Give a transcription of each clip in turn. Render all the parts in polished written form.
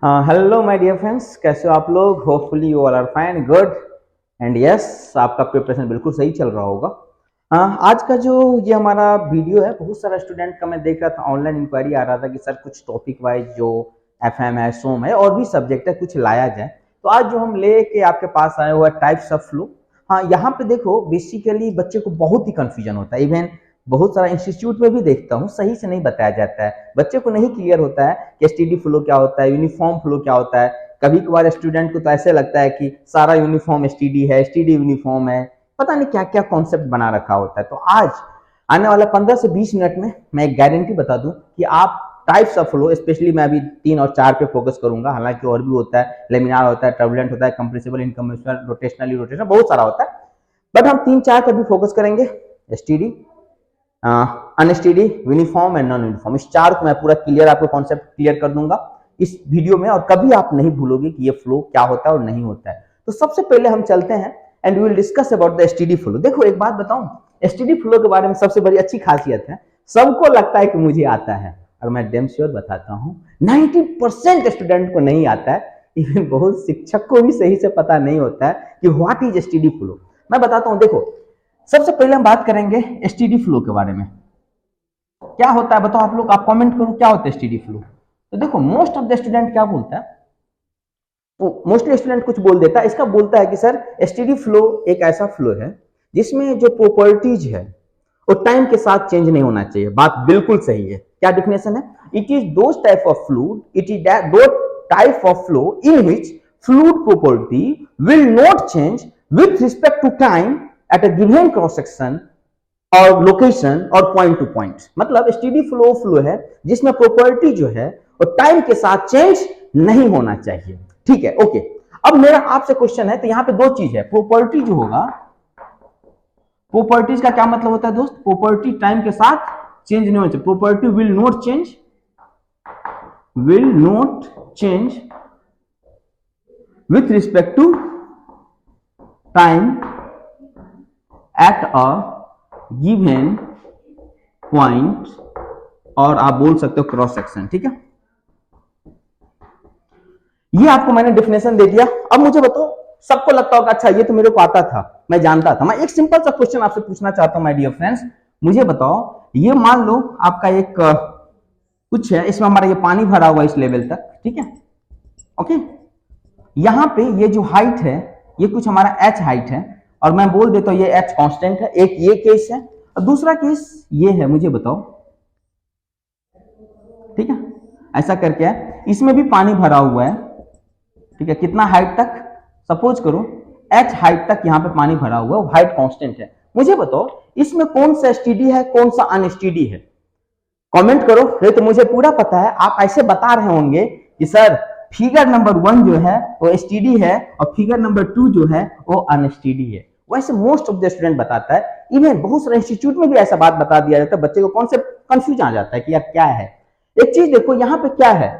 Hello my dear friends, कैसे हो आप लोग? Hopefully you all are fine, good and yes, आपका प्रिपरेशन बिल्कुल सही चल रहा होगा। आज का जो ये हमारा वीडियो है, बहुत सारा स्टूडेंट का मैं देख रहा था, ऑनलाइन इंक्वायरी आ रहा था कि सर कुछ टॉपिक वाइज जो एफएम है, सोम है और भी सब्जेक्ट है कुछ लाया जाए। तो आज जो हम लेके आपके पास आए हुआ टाइप्स ऑफ फ्लो। हाँ, यहाँ पे देखो बेसिकली बच्चे को बहुत ही कंफ्यूजन होता है। इवन बहुत सारा इंस्टीट्यूट में भी देखता हूँ सही से नहीं बताया जाता है, बच्चे को नहीं क्लियर होता है कि एसटीडी फ्लो क्या होता है, यूनिफॉर्म फ्लो क्या होता है। कभी कभार स्टूडेंट को तो ऐसे लगता है कि सारा यूनिफॉर्म एसटीडी है, एसटीडी यूनिफॉर्म है, पता नहीं क्या क्या कॉन्सेप्ट बना रखा होता है। तो आज आने वाला 15 से 20 मिनट में मैं एक गारंटी बता दूं कि आप टाइप्स ऑफ फ्लो, स्पेशली मैं अभी 3 और 4 पे फोकस करूंगा, हालांकि और भी होता है, लेमिनार होता है, टर्बुलेंट होता है, कंप्रेसिबल, इनकम्प्रेसिबल, रोटेशनली रोटेशनल, बहुत सारा होता है। बट हम 3-4 पे भी फोकस करेंगे। STD, unsteady, uniform and non uniform, इस चार को मैं पूरा क्लियर आपको कॉन्सेप्ट क्लियर कर दूंगा इस वीडियो में, और कभी आप नहीं भूलोगे कि ये फ्लो क्या होता है और नहीं होता है। तो सबसे पहले हम चलते हैं and we will discuss about the STD flow. देखो एक बात बताऊं, एसटीडी फ्लो के बारे में सबसे बड़ी अच्छी खासियत है, सबको लगता है कि मुझे आता है, और मैं डेम श्योर बताता हूं 90% स्टूडेंट को नहीं आता है। इवन बहुत शिक्षक को भी सही से पता नहीं होता है कि व्हाट इज एसटीडी फ्लो। मैं बताता हूं, देखो सबसे पहले हम बात करेंगे एसटीडी फ्लो के बारे में। क्या होता है बताओ आप लोग, आप कमेंट करो क्या होता है एसटीडी फ्लो। तो देखो मोस्ट ऑफ द स्टूडेंट क्या बोलता है, तो मोस्टली स्टूडेंट कुछ बोल देता है, इसका बोलता है कि सर एसटीडी फ्लो एक ऐसा फ्लो है जिसमें जो प्रॉपर्टीज है वो टाइम के साथ चेंज नहीं होना चाहिए। बात बिल्कुल सही है। क्या डिफिनेशन है? It is those type of fluid, it is those type of flow in which fluid property will not change with respect to time at a given cross section और लोकेशन और पॉइंट टू पॉइंट। मतलब STD flow flow है जिसमें property जो है वो time के साथ चेंज नहीं होना चाहिए। ठीक है, ओके। अब मेरा आपसे क्वेश्चन है, तो यहां पे दो चीज है, प्रॉपर्टी जो होगा, प्रॉपर्टीज का क्या मतलब होता है दोस्त? प्रॉपर्टी टाइम के साथ चेंज नहीं होना चाहिए। Property will not change, will not change with respect to time at a given point, और आप बोल सकते हो क्रॉस सेक्शन। ठीक है, ये आपको मैंने डिफिनेशन दे दिया। अब मुझे बताओ, सबको लगता होगा अच्छा ये तो मेरे को आता था, मैं जानता था। मैं एक सिंपल सा क्वेश्चन आपसे पूछना चाहता हूं माय डियर फ्रेंड्स, मुझे बताओ, ये मान लो आपका एक कुछ है, इसमें हमारा ये पानी भरा हुआ इस लेवल तक, ठीक है, ओके। यहां पे ये जो हाइट है ये कुछ हमारा एच हाइट है, और मैं बोल देता हूं ये एच कांस्टेंट है। एक ये केस है और दूसरा केस ये है, मुझे बताओ, ठीक है, ऐसा करके है, इसमें भी पानी भरा हुआ है, ठीक है, कितना हाइट तक? सपोज करो एच हाइट तक यहां पे पानी भरा हुआ है, हाइट कांस्टेंट है। मुझे बताओ इसमें कौन सा एसटीडी है, कौन सा अनएसटीडी है? कमेंट करो। ये तो मुझे पूरा पता है, आप ऐसे बता रहे होंगे कि सर फिगर नंबर 1 जो है वो एसटीडी है और फिगर नंबर 2 जो है वो अनएसटीडी है। वैसे मोस्ट ऑफ द स्टूडेंट बताता है, इवन बहुत सारे इंस्टीट्यूट में भी ऐसा बात बता दिया जाता है, बच्चे को कौन से कंफ्यूज आ जाता है कि यार क्या है। एक चीज देखो यहाँ पे क्या है,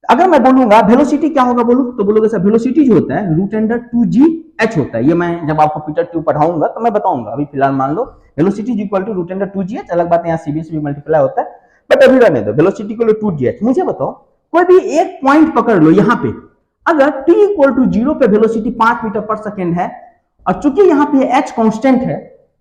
अगर मैं बोलूंगा वेलोसिटी क्या होगा बोलू, तो बोलोगे सर वेलोसिटी जो होता है रूट अंडर 2g(h) होता है। ये मैं जब आपको पीटर 2 पढ़ाऊंगा तो मैं बताऊंगा, अभी फिलहाल मान लो velocity is equal to root under 2g(h). अलग बात है यहाँ सीबीएस भी मल्टीप्लाई होता है, बट अभी रहने दो, वेलोसिटी इक्वल टू 2g(h). मुझे बताओ कोई भी एक पॉइंट पकड़ लो यहाँ पे, अगर t इक्वल टू 0 पे वेलोसिटी 5 मीटर पर सेकेंड है, और चूंकि यहाँ पे h कांस्टेंट है,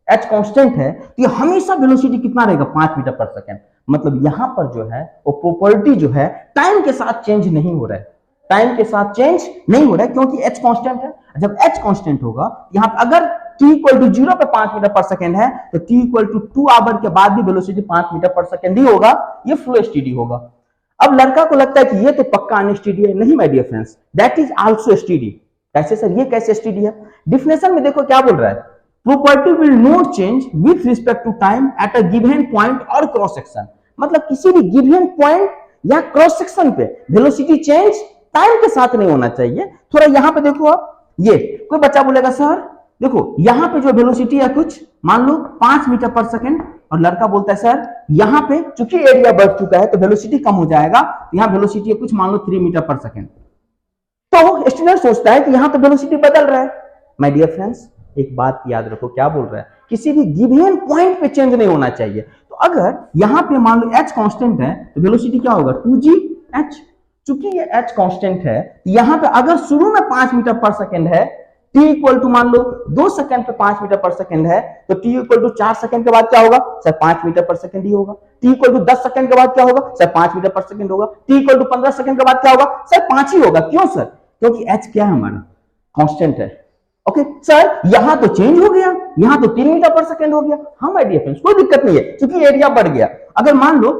h कांस्टेंट है, तो ये हमेशा वेलोसिटी कितना रहेगा? 5 मीटर पर सेकेंड। मतलब यहां पर जो है वो प्रॉपर्टी जो है टाइम के साथ चेंज नहीं हो रहा है, टाइम के साथ चेंज नहीं हो रहा है, क्योंकि h कांस्टेंट है। जब h कांस्टेंट होगा, यहां पर अगर t इक्वल टू 0 पे 5 मीटर पर सेकेंड है, तो t इक्वल टू 2 आवर के बाद भी वेलोसिटी 5 मीटर पर सेकेंड ही होगा, ये फ्लो एसटीडी होगा। अब लड़का को लगता है कि ये तो पक्का अनएसटीडी है। नहीं my dear friends, that is also STD. कैसे सर, ये कैसे एसटीडी है? डिफिनेशन में देखो क्या बोल रहा है, property will not change with respect to time at a given point or cross section। मतलब किसी भी गिवन पॉइंट या क्रॉस सेक्शन पे वेलोसिटी चेंज टाइम के साथ नहीं होना चाहिए। थोड़ा यहां पे देखो आप, ये कोई बच्चा बोलेगा सर देखो यहां पे जो वेलोसिटी है कुछ मान लो 5 मीटर पर सेकेंड, और लड़का बोलता है सर यहां पे चूंकि एरिया बढ़ चुका है तो वेलोसिटी कम हो जाएगा, यहां वेलोसिटी है कुछ मान लो 3 मीटर पर सेकेंड। तो स्टूडेंट सोचता है कि यहां तो वेलोसिटी बदल रहा है। माय डियर फ्रेंड्स, एक बात याद रखो, क्या बोल रहा है, किसी भी गिवन पॉइंट पे चेंज नहीं होना चाहिए। तो अगर यहां पे मान लो h कांस्टेंट है तो वेलोसिटी क्या होगा? 2g(h). चूंकि ये h कांस्टेंट है, यहां पे अगर शुरू में 5 मीटर पर सेकंड है, t इक्वल टू मान लो 2 सेकंड पे 5 मीटर पर सेकंड है, तो t इक्वल टू 4 सेकंड के बाद क्या होगा सर 5 मीटर पर सेकंड ही होगा। t इक्वल टू 10 सेकंड के बाद क्या होगा सर 5 मीटर पर सेकंड होगा। t इक्वल टू 15 सेकंड के बाद क्या होगा सर 5 ही होगा। क्यों सर? क्योंकि h क्या है हमारा कांस्टेंट है। ओके सर, यहां तो चेंज हो गया, यहां तो 3 मीटर पर सेकंड हो गया। हाँ माय डियर फ्रेंड्स, कोई दिक्कत नहीं है क्योंकि एरिया बढ़ गया। अगर मान लो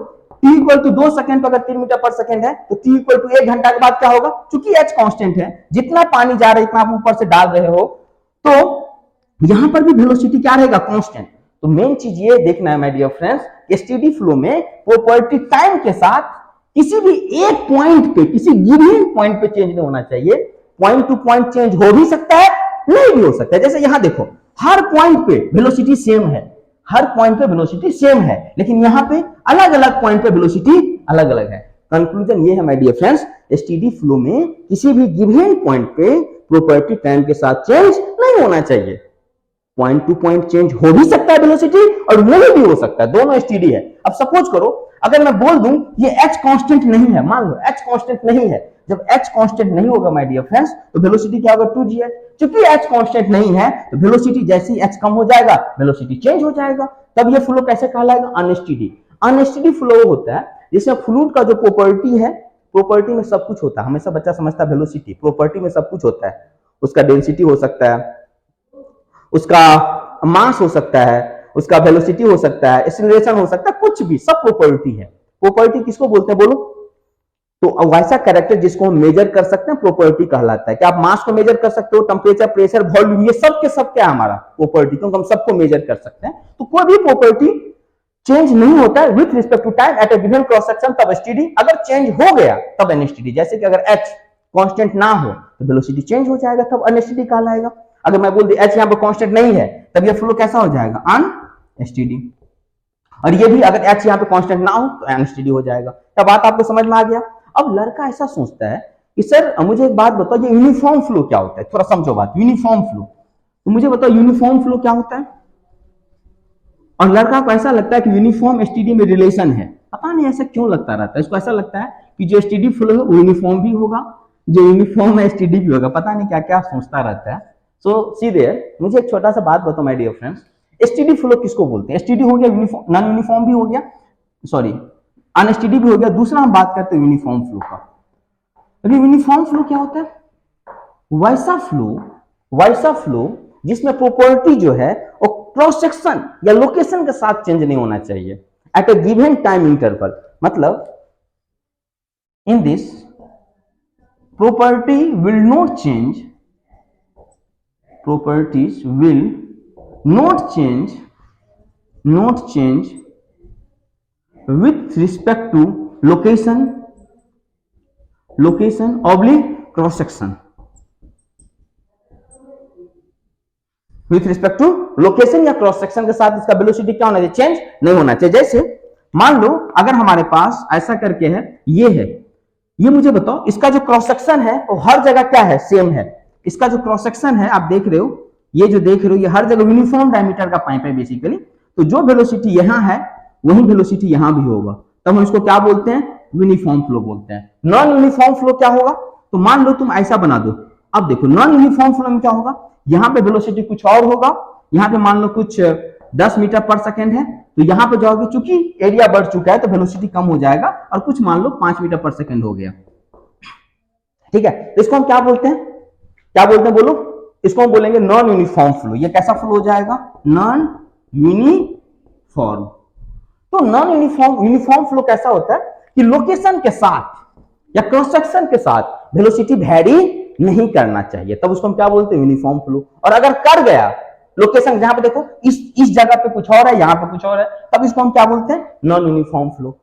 t इक्वल टू 2 सेकंड पर अगर 3 मीटर पर सेकंड है, तो t इक्वल टू 1 घंटा के बाद क्या होगा, क्योंकि h कांस्टेंट है, जितना पानी जा रहा है इतना आप ऊपर से डाल रहे हो, तो यहां पर भी वेलोसिटी क्या रहेगा कांस्टेंट। तो मेन चीज ये देखना है my dear friends, steady flow में प्रॉपर्टी टाइम के साथ किसी भी एक पॉइंट पे, किसी गिवन पॉइंट पे चेंज नहीं होना चाहिए। पॉइंट टू पॉइंट चेंज हो भी सकता है, नहीं भी हो सकता है। जैसे यहां देखो, हर पॉइंट पे वेलोसिटी सेम है, हर पॉइंट पे वेलोसिटी सेम है, लेकिन यहां पे अलग अलग पॉइंट पे वेलोसिटी अलग अलग है। कंक्लूजन ये है my dear friends, steady flow में किसी भी गिवन पॉइंट पे प्रॉपर्टी टाइम के साथ चेंज नहीं होना चाहिए। पॉइंट टू पॉइंट चेंज हो भी सकता है वेलोसिटी, और नहीं भी हो सकता है, दोनों स्टेडी है। अब सपोज करो अगर मैं बोल दूं ये h कांस्टेंट नहीं है, मान लो h कांस्टेंट नहीं है, जब h कांस्टेंट नहीं होगा माय डियर फ्रेंड्स, तो वेलोसिटी क्या होगा 2gh। क्योंकि h कांस्टेंट नहीं है, तो वेलोसिटी जैसे ही h कम हो जाएगा वेलोसिटी चेंज हो जाएगा। तब ये फ्लो कैसे कहलाएगा, अनस्टेडी। अनस्टेडी फ्लो होता है जिसमें फ्लूइड का जो प्रॉपर्टी है, प्रॉपर्टी में सब कुछ होता है। हमेशा बच्चा समझता है वेलोसिटी, प्रॉपर्टी में सब कुछ होता है। उसका डेंसिटी हो सकता है, उसका मास हो सकता है, उसका वेलोसिटी हो सकता है, एक्सीलरेशन हो सकता है, कुछ भी, सब प्रॉपर्टी है। प्रॉपर्टी किसको बोलते हैं बोलो? तो वैसा कैरेक्टर जिसको हम मेजर कर सकते हैं प्रॉपर्टी कहलाता है। क्या आप मास को मेजर कर सकते हो? टेम्परेचर, प्रेशर, वॉल्यूम, ये सब के सब क्या है हमारा प्रॉपर्टी, क्योंकि हम सबको मेजर कर सकते हैं। तो कोई भी प्रॉपर्टी चेंज नहीं होता है with respect to time at a given cross section, तब स्टेडी। अगर चेंज हो गया तब अनस्टेडी। जैसे कि अगर h कांस्टेंट ना हो तो वेलोसिटी चेंज हो जाएगा, तब अनस्टेडी कहलाएगा। अगर मैं बोल दी h यहां पर कांस्टेंट नहीं है, तब ये फ्लो कैसा हो जाएगा, अनस्टेडी। और ये भी अगर h यहां पे कांस्टेंट ना हो तो अनस्टेडी हो जाएगा। क्या बात आपको समझ में आ गया? अब लड़का ऐसा सोचता है कि सर मुझे एक बात बताओ, ये यूनिफॉर्म फ्लो क्या होता है? थोड़ा समझो बात, यूनिफॉर्म फ्लो। तो मुझे बताओ यूनिफॉर्म फ्लो क्या होता है? और लड़का को ऐसा लगता है कि यूनिफॉर्म स्टेडी में रिलेशन है। पता नहीं ऐसा क्यों लगता रहता है, इसको ऐसा लगता है कि जो स्टेडी फ्लो है वो यूनिफॉर्म भी होगा, जो यूनिफॉर्म है स्टेडी भी होगा। पता नहीं क्या क्या सोचता रहता है। सो सीधे मुझे एक छोटा सा बात बताओ my dear friends, steady flow किसको बोलते हैं? स्टेडी हो गया, यूनिफॉर्म, नॉन यूनिफॉर्म भी हो गया, सॉरी अनस्टेडी भी हो गया। दूसरा हम बात करते हैं यूनिफॉर्म फ्लो का। अभी यूनिफॉर्म फ्लो क्या होता है? वैसा फ्लो जिसमें प्रॉपर्टी जो है वो क्रॉस सेक्शन या लोकेशन के साथ चेंज नहीं होना चाहिए at a given time interval. मतलब in this property will not change, properties will not change with respect to location oblique cross section, with respect to location या क्रॉस सेक्शन के साथ इसका वेलोसिटी क्या होना चाहिए, चेंज नहीं होना चाहिए। जैसे मान लो अगर हमारे पास ऐसा करके है, ये है, ये मुझे बताओ इसका जो क्रॉस सेक्शन है वो हर जगह क्या है, सेम है। इसका जो क्रॉस सेक्शन है आप देख रहे हो, ये जो देख रहे हो, ये हर जगह यूनिफॉर्म डायमीटर का पाइप है बेसिकली। तो जो वेलोसिटी यहां है वही वेलोसिटी यहां भी होगा, तब हम इसको क्या बोलते हैं, यूनिफॉर्म फ्लो बोलते हैं। नॉन यूनिफॉर्म फ्लो क्या होगा? तो मान लो तुम ऐसा बना दो, अब देखो नॉन यूनिफॉर्म फ्लो में क्या होगा, यहां पे वेलोसिटी कुछ और होगा, यहां पे मान लो कुछ 10 मीटर पर सेकंड है, तो यहां पे जाओगे, चूंकि एरिया बढ़ चुका है तो वेलोसिटी कम हो जाएगा, और कुछ मान लो 5 मीटर पर सेकंड हो गया। ठीक है, तो इसको हम क्या बोलते हैं, क्या बोलते हैं बोलो? इसको हम बोलेंगे नॉन यूनिफॉर्म फ्लो। ये कैसा फ्लो हो जाएगा, नॉन यूनिफॉर्म। तो नॉन यूनिफॉर्म फ्लो कैसा होता है कि लोकेशन के साथ या क्रॉस सेक्शन के साथ वेलोसिटी वेरी नहीं करना चाहिए, तब उसको हम क्या बोलते हैं, यूनिफॉर्म फ्लो। और अगर कर गया लोकेशन, जहां पे देखो इस जगह पे कुछ और है, यहां पे कुछ और है, तब इसको हम क्या बोलते हैं, नॉन यूनिफॉर्म फ्लो।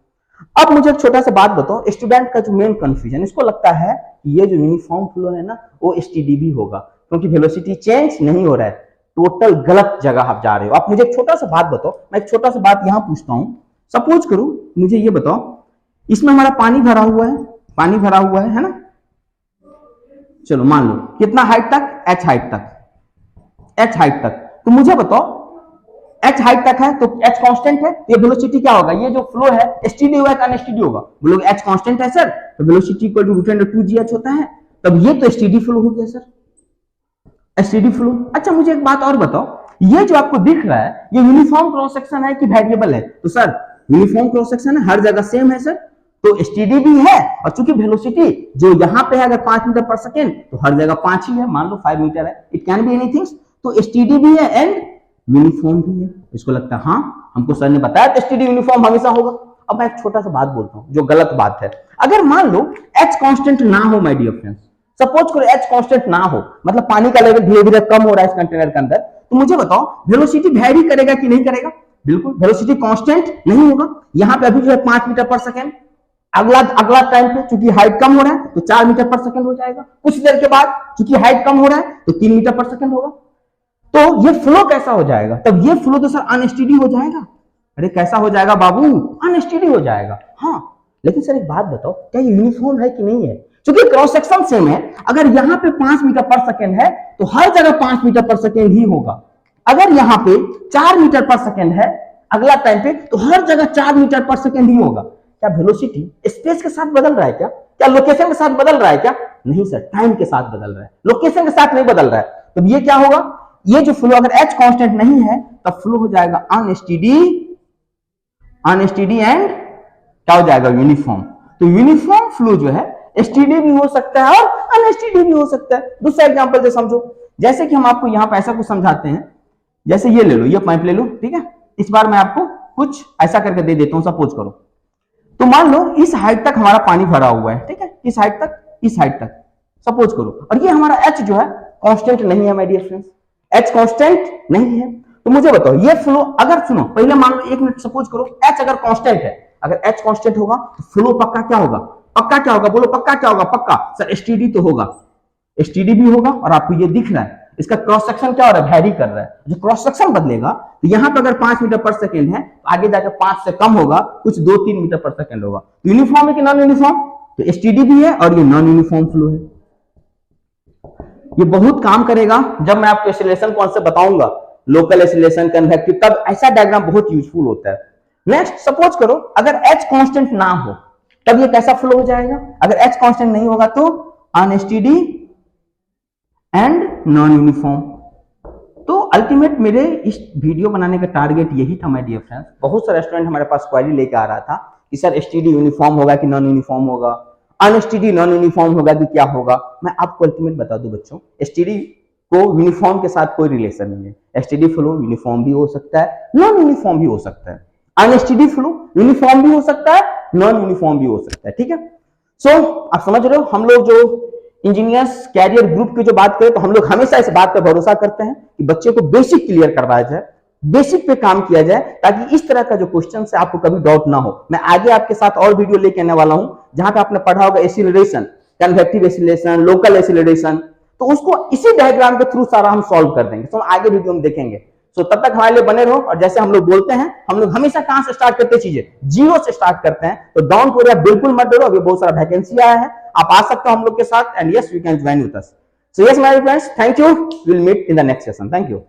अब मुझे एक छोटा सा बात बताओ, स्टूडेंट का जो मेन कंफ्यूजन, इसको लगता है ये जो यूनिफॉर्म फ्लो है ना वो एसटीडी भी होगा, क्योंकि वेलोसिटी चेंज नहीं हो रहा है। टोटल गलत जगह आप जा रहे हो। आप मुझे एक छोटा सा बात बताओ, मैं एक छोटा सा बात यहां पूछता हूं, सपोज करो मुझे ये बताओ, इसमें हमारा पानी भरा हुआ है, पानी भरा हुआ है ना, चलो मान लो कितना हाइट तक, h हाइट तक, h हाइट तक। तो मुझे बताओ h हाइट तक है तो h कांस्टेंट है, तो ये वेलोसिटी क्या होगा, ये जो फ्लो है एसटीडी होगा कि अनएसटीडी होगा, बोलो h कांस्टेंट है सर, तो वेलोसिटी इक्वल टू √2gh होता है, तब ये तो एसटीडी फ्लो हो गया सर, एसटीडी फ्लो। अच्छा मुझे एक बात और बताओ, ये जो आपको दिख रहा है ये यूनिफॉर्म क्रॉस सेक्शन है कि वेरिएबल है, तो सर यूनिफॉर्म क्रॉस सेक्शन है, हर जगह सेम है सर, तो एसटीडी भी है, और चूंकि वेलोसिटी जो यहां पे है अगर 5 मीटर पर सेकेंड तो हर जगह 5 ही है, मान लो 5 मीटर है, इट कैन बी एनीथिंग, तो एसटीडी भी है एंड यूनिफॉर्म भी है। इसको लगता है हाँ हमको सर ने बताया एसटीडी यूनिफॉर्म हमेशा होगा। अब मैं एक छोटा सा बात बोलता हूं जो गलत बात है, अगर मान लो एच कांस्टेंट ना हो माय डियर फ्रेंड्स, सपोज करो एच कांस्टेंट ना हो, मतलब पानी का लेवल धीरे धीरे कम हो रहा है इस कंटेनर के अंदर, तो मुझे बताओ वेलोसिटी वेरी करेगा कि नहीं करेगा, बिल्कुल वेलोसिटी कांस्टेंट नहीं होगा। यहां पे अभी जो है 5 मीटर पर सेकेंड, अगला टाइम पे चूंकि हाइट कम हो रहा है तो 4 मीटर पर सेकेंड हो जाएगा, कुछ देर के बाद चूंकि हाइट कम हो रहा है तो 3 मीटर पर सेकेंड होगा, तो ये फ्लो कैसा हो जाएगा, तब ये फ्लो तो सर अनस्टेडी हो जाएगा। अरे कैसा हो जाएगा बाबू, अनस्टेडी हो जाएगा। हाँ लेकिन सर एक बात बताओ, क्या ये यूनिफॉर्म है कि नहीं है, क्योंकि क्रॉस सेक्शन सेम है, अगर यहाँ पे 5 मीटर पर सेकेंड है तो हर जगह 5 मीटर पर सेकेंड ही होगा, अगर यहाँ पे 4 मीटर पर सेकेंड है अगला टाइम पे तो हर जगह 4 मीटर पर सेकेंड ही होगा। क्या वेलोसिटी स्पेस के साथ बदल रहा है क्या, क्या लोकेशन के साथ बदल रहा है क्या, नहीं सर टाइम के साथ बदल रहा है, लोकेशन के साथ नहीं बदल रहा है। तो ये क्या होगा, ये जो फ्लो अगर h कांस्टेंट नहीं है तब फ्लो हो जाएगा अनस्टेडी एंड क्या हो जाएगा, यूनिफॉर्म। तो यूनिफॉर्म फ्लो जो है एसटीडी भी हो सकता है और अनएसटीडी भी हो सकता है। दूसरा एग्जांपल से समझो, जैसे कि हम आपको यहां पर ऐसा कुछ समझाते हैं, जैसे ये ले लो, ये पाइप ले लो, ठीक है, इस बार मैं आपको कुछ ऐसा करके दे देता हूं, सपोज करो, तो मान लो इस हाइट तक हमारा पानी भरा हुआ है, ठीक है, इस हाइट तक सपोज करो, और ये हमारा h जो है कांस्टेंट नहीं है my dear friends, h constant नहीं है, तो मुझे बताओ ये फ्लो अगर, सुनो पहले मान लो 1 मिनट, सपोज करो h अगर कांस्टेंट है, अगर h कांस्टेंट होगा तो फ्लो पक्का क्या होगा, पक्का क्या होगा, बोलो पक्का क्या होगा, पक्का सर एसटीडी तो होगा, एसटीडी भी होगा, और आपको ये दिख रहा है इसका क्रॉस सेक्शन क्या हो रहा है, वेरी कर रहा है, जो क्रॉस सेक्शन बदलेगा तो यहां पे अगर 5 मीटर पर सेकेंड है तो आगे जाकर 5 से कम होगा, कुछ 2-3 मीटर पर सेकेंड होगा। तो यूनिफॉर्म है कि नॉन यूनिफॉर्म, तो एसटीडी भी है और ये नॉन यूनिफॉर्म फ्लो है। ये बहुत काम करेगा जब मैं आपको एक्सीलरेशन कौन से बताऊंगा, लोकल एक्सीलरेशन, कन्वेक्टिव, तब ऐसा डायग्राम बहुत यूजफुल होता है। नेक्स्ट सपोज करो अगर h कांस्टेंट ना हो तब ये कैसा फ्लो हो जाएगा, अगर h कांस्टेंट नहीं होगा तो अनस्टेडी एंड नॉन यूनिफॉर्म। तो अल्टीमेट मेरे इस वीडियो बनाने का टारगेट यही था माय डियर फ्रेंड्स। बहुत सारे स्टूडेंट हमारे पास क्वेरी लेके आ रहा था कि सर एसटीडी यूनिफॉर्म होगा कि नॉन यूनिफॉर्म होगा, अनएसटीडी नॉन यूनिफॉर्म होगा कि क्या होगा। मैं आपको अल्टीमेट बता दूं बच्चों, एसटीडी को यूनिफॉर्म के साथ कोई रिलेशन नहीं है। एसटीडी फ्लो यूनिफॉर्म भी हो सकता है, नॉन यूनिफॉर्म भी हो सकता है। अनएसटीडी फ्लो यूनिफॉर्म भी हो सकता है, नॉन यूनिफॉर्म भी हो सकता है, ठीक है। सो आप समझ रहे हो, हम लोग जो इंजीनियर्स कैरियर ग्रुप की जो बात करें तो हम लोग हमेशा इस बात पर भरोसा करते हैं कि बच्चे को बेसिक क्लियर करवाया जाए, बेसिक पे काम किया जाए, ताकि इस तरह का जो क्वेश्चन है आपको कभी डाउट ना हो। मैं आगे आपके साथ और वीडियो लेके आने वाला हूं जहां पे आपने पढ़ा होगा acceleration, convective acceleration, local acceleration, तो उसको इसी डायग्राम के थ्रू सारा हम सॉल्व कर देंगे। तो आगे वीडियो में देखेंगे। सो तब तक हमारे लिए बने रहो। और जैसे हम लोग बोलते हैं, हम लोग हमेशा कहां से स्टार्ट करते हैं, चीजें जीरो से स्टार्ट करते हैं। तो डोंट वरी, आप बिल्कुल मत डरो, अभी बहुत सारा वैकेंसी आया है, आप आ सकते हो हम लोग के साथ, and yes you can join with us. So yes my friends, thank you, will meet in the next session. Thank you.